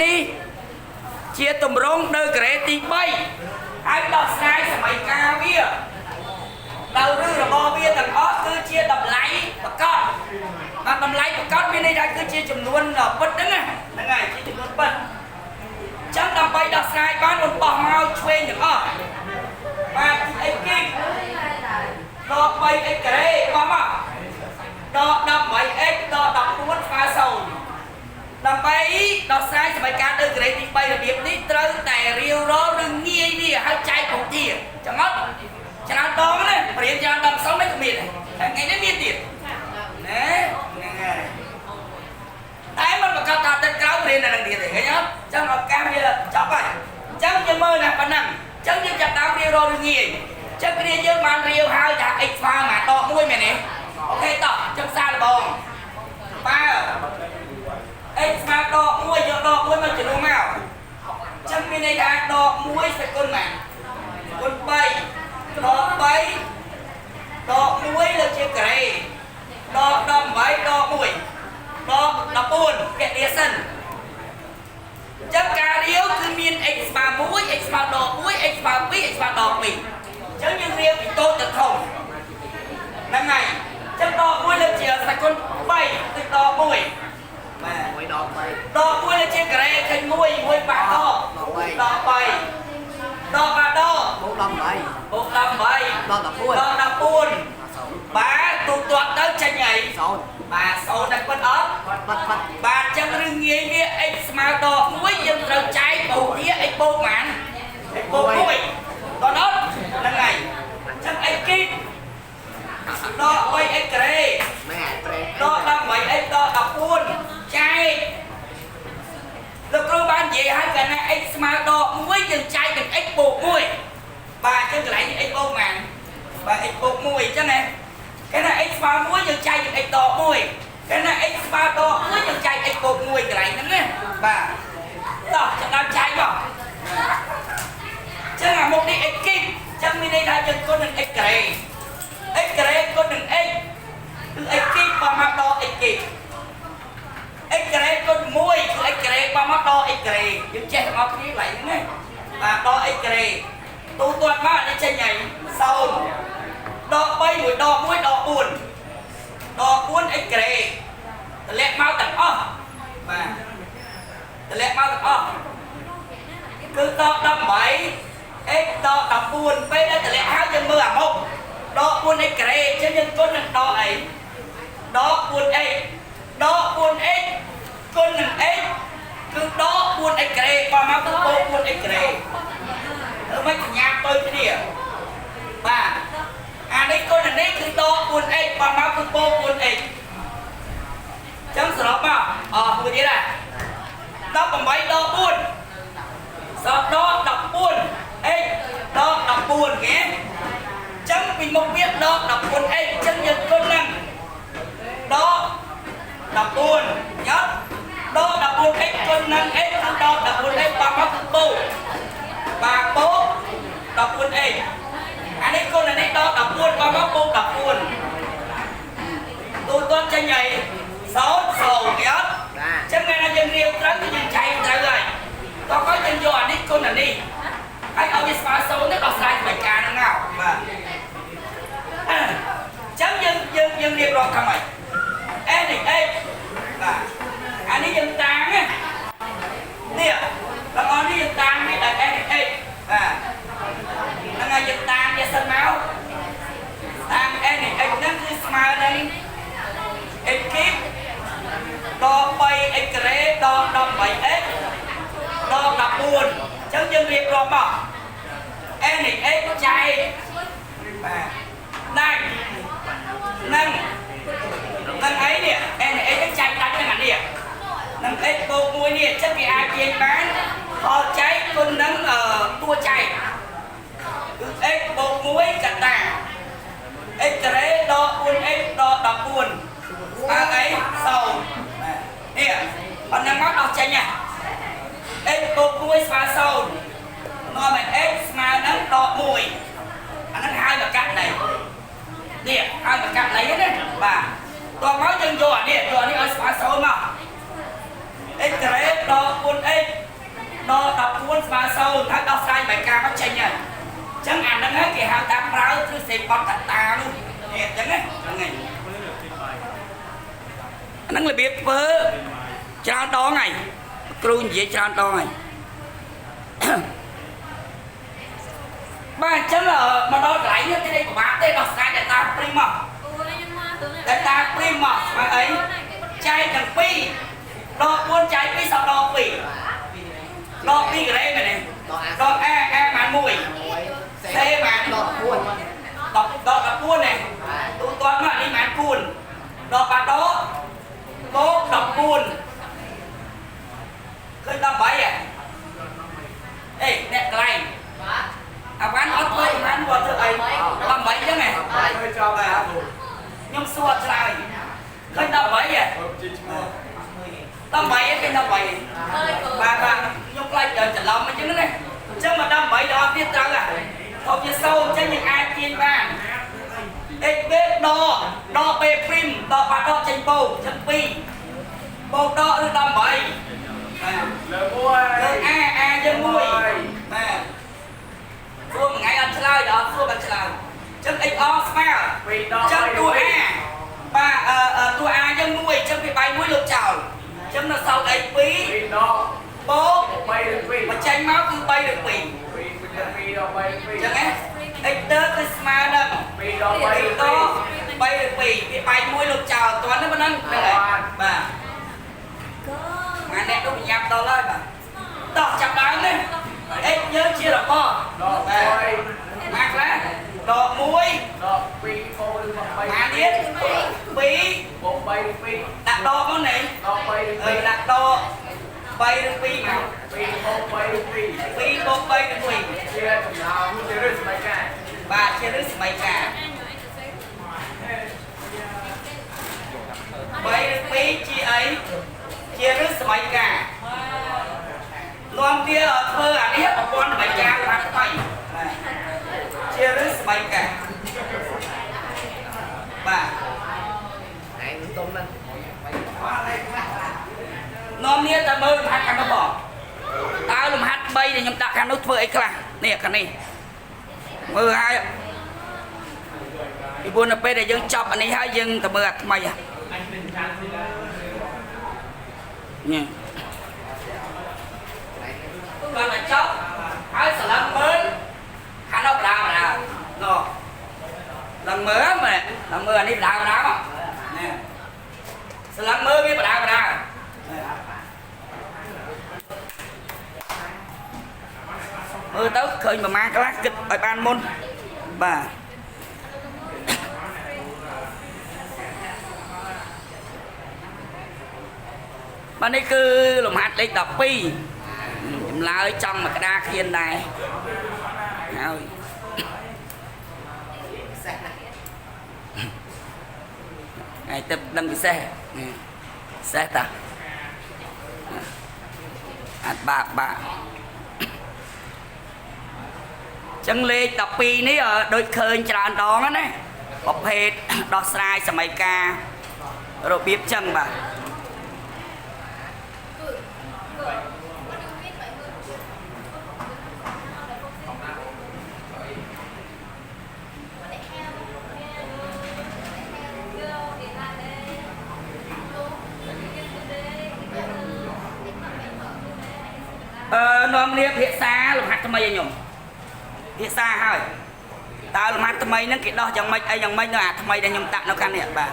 នេះជាទម្រង់នៅក្រេទី3ហើយដោះស្រាយសម័យកាលវាដល់ឬរបស់វាទាំងអស់គឺជាតម្លៃប្រកបបាទតម្លៃប្រកបមានន័យថាគឺជាចំនួនពិតហ្នឹងហើយជាចំនួនពិតចឹងដើម្បីដោះស្រាយបានអូនបោះមកឆ្វេងទាំងអស់បាទអីគេដក 3x ការ៉េបោះមកដក 18x ដក 14 ស្មើ0ដើម្បីដោះស្រាយសម័យកាលនៅក្រេទី3របៀបនេះត្រូវតែរាវរលឬងាយវាហើយចែកពុកទៀតចឹងអត់ច្រើនដងណាព្រានច្រើនដងមិនក៏មានតែថ្ងៃនេះមានទៀតណែហ្នឹងហើយតែមិនប្រកាសថាទឹកក្រៅព្រាននៅនឹងទៀតទេឃើញអត់ចឹងឱកាសវាចប់ហើយចឹងយើងមើលណាប៉ុណ្ណឹងចឹងយើងចាប់ដើមរាវរលឬងាយចឹងគ្នាយើងបានរាវហើយថា x ស្មើមកដក1មែនទេអូខេតោះចឹងសារលបងបើ x ស្មើដក1យកដក1មកចំនួនមកចឹងមានន័យថាដក1សេគុណមកគុណ3ដក3ដក1លើជាការ៉េដក18ដក1ដក14កតិសិនចឹងការរាវគឺមាន x ស្មើ1 x ស្មើដក1 x ស្មើ2 x ស្មើដក2ចឹងយើងរាវពីតូចទៅធំហ្នឹងហើយចឹងដក1លើជាសេគុណ3គឺដក1បាទ1ដក3ដក1លើជាការ៉េឃើញ1បាក់ដកដក3ដកបាក់ដកបូក18បូក18ដក14បាទទូទាត់ទៅចេញអី0បាទ0តែប៉ុណ្្នឹងអត់បាទចឹងរឿងងាយវា x ស្មើដក1យើងត្រូវចែកបូកវា x បូកប៉ុន្មាន x បូក1តោះអត់ហ្នឹងហើយចឹង x គីដក 3x ការ៉េដក 18x ដក 14ចែកលោកគ្រូបាននិយាយឲ្យកាលណា x ស្មើដក1យើងចែកនឹង x បូក1បាទចឹងកន្លែងនេះ x បូកប៉ុន្មានបាទ x បូក1ចឹងណាកាលណា x ស្មើ1យើងចែកនឹង x ដក1កាលណា x ស្មើដក1យើងចែក x បូក1កន្លែងហ្នឹងណាបាទតោះចាំដល់ចែកមកចឹងអាមុខនេះ x គីចឹងមានន័យថាយើងគុណនឹង x ការ៉េ x ការ៉េគុណនឹង x គឺ x គីបោះមកដល់ x គី x ការ៉េគុណ1គឺ x ការ៉េបោះមកដល់ x ការ៉េយើងចេះទាំងអស់គ្នាកន្លែងហ្នឹងណាបាទដល់ x ការ៉េទូទាត់មកនេះចេញហើយ0ដក3មួយដក1ដក4ដក 4x ការ៉េតម្លាក់មកទាំងអស់បាទតម្លាក់មកទាំងអស់គឺដក 18x ដក 14ពេលដែលតម្លាក់ហើយយើងមើលអាមុខដក 4x ការ៉េអញ្ចឹងយើងគុណនឹងដកអីដក 4x ដក 4x គុណនឹង x គឺដក 4x ការ៉េបើមកទៅបូក 4x ការ៉េធ្វើម៉េចសញ្ញាទៅគ្នាបាទអានេះគុណនឹងនេះគឺដក 4x បើមកគឺបូក 4x ចឹងសរុបមកមួយទៀតណា18ដក 4សតដក 14x ដក 14គេចឹងពីមុខវាដក 14x ចឹងយើងគុណនឹងដក 14ញ៉ាំដក 14x គុណនឹង x គឺដក 14x បើមកគឺបូកបាទបូក 14x អានេះគុណអានេះដក 14បើមកបូក 14ទូទាត់ចេញហើយ0គេអត់ចឹងថ្ងៃណាយើងរៀបត្រូវគឺយើងចែកត្រូវហើយតោះក៏យើងយកអានេះគុណអានេះហើយឲ្យវាស្មើ0នេះដល់ស្រ័យសម្រាប់ការហ្នឹងមកបាទចឹងយើងរៀបរាប់ថាម៉េច n x បាទអានេះយើងតាំងណានេះបងអរនេះយើងតាំងនេះដល់ n x បាទហ្នឹងហើយយើងតាំងវាសិនមកតាំង n x ហ្នឹងគឺស្មើនឹង x គីដក 3x ការ៉េដក 18x ដក 14ចឹងយើងរៀបរាប់មក n x ចែកបាទដាច់នឹងអីនេះ n x ចែកដាច់នឹងអានេះនឹង x បូក1នេះចឹងគេអាចទាញបានផលចែកគុណនឹងតួចែកគឺ x បូក1កតា x ការ៉េដក 4x ដក 14ស្មើអី0នេះប៉ុណ្ណឹងមកដល់ចេញហ่ะ x បូក1ស្មើ0នាំឲ្យ x ស្មើនឹងដក1អាហ្នឹងហៅមកកាត់នេះនេះហៅមកកាត់នេះណាបាទតោះមកយើងយកអានេះឲ្យស្មើ0មក x ការ៉េ đo buôn ích đo đọc buôn và sâu thắt đo sai bài ca bắt tranh nhỉ chẳng hạn nó hết kì hào tam ráo thứ xịt bọt thật ta luôn nè chẳng ấy nó là biết vớ cho đó ngày kêu gì cho đó ngày ba chắc là mà đó lại như cái đây của bạn đây đọc sai để ta prima để ta prima mà ấy chai thằng pi đo buôn chai pi sao đo pi cái đây này đo a màn mùi c màn đo buôn này tụ toán mà đi màn buôn đo bà đó bố đọc buôn khơi tâm bảy à ê nè cái này à bán ớt với bán qua thứ ấy tâm bảy chứ này nhưng xua trời khơi tâm bảy à tâm bảy cái tâm bảy bà nhúc lại chờ chờ lòng mới chứ này chứ mà tâm bảy đó biết rằng à không như sâu chứ những ai chiên vàng ê biết đo bê phim đo bà đo chênh bầu chân pi bầu đo ư tâm bảy a dân mùi xua một ngày ăn chơi đó xua ăn chơi chân x o smell chân tua a và tua a dân mùi chân bị bay mũi lục chảo chân là sau đây phí bố mà tranh máu cứ bay được phí chân ấy x tớ cái smell đâm phí to bay được phí bị bay mũi lục chảo toán nó vẫn ăn bà mà nè tôi bị nhập to lên bà đọc chặt đáng đi ê nhớ chia đọc co mạc lá đọc muối mà điết phí đặt đo món này đặt đo bay được phí mà phí bột bay được phí bà chia đứt mày cả bay được phí chi ấy chia đứt mày cả loan kia ở thơ à hết một con mày cha là mày chia đứt mày cả bà non nia ta mơ hát ăn nó bỏ tao làm hát bay để nhầm đặt ăn nó thơ ấy cả nè cái này mơ hai đi buôn là pe để dân chọc anh ấy hai dân ta mơ mày à nha còn là chóc hai sờ lăng mới khá nó đào nào nó lần mới mà lần mưa đi đào đào nè sờ lăng mới biết đào đào mưa tới khơi mà mang cái lá kịch ở ban môn bà mà đây cứ làm hạt lấy đọc pi la ở trong mà cái đa khiên này rồi ngày tập đâm cái xe ta bà chân lê tập pi ní ở đôi khơi tràn đó nè bọc hết đo sai sầm mày ca rồi biết chân bà nôm liệp hiện xa làm hạt cho mày nhung hiện xa hơi tao làm hạt cho mày nó cái đó chẳng mày ai chẳng mày nó hạt cho mày để nhung tặng nó can hiện bà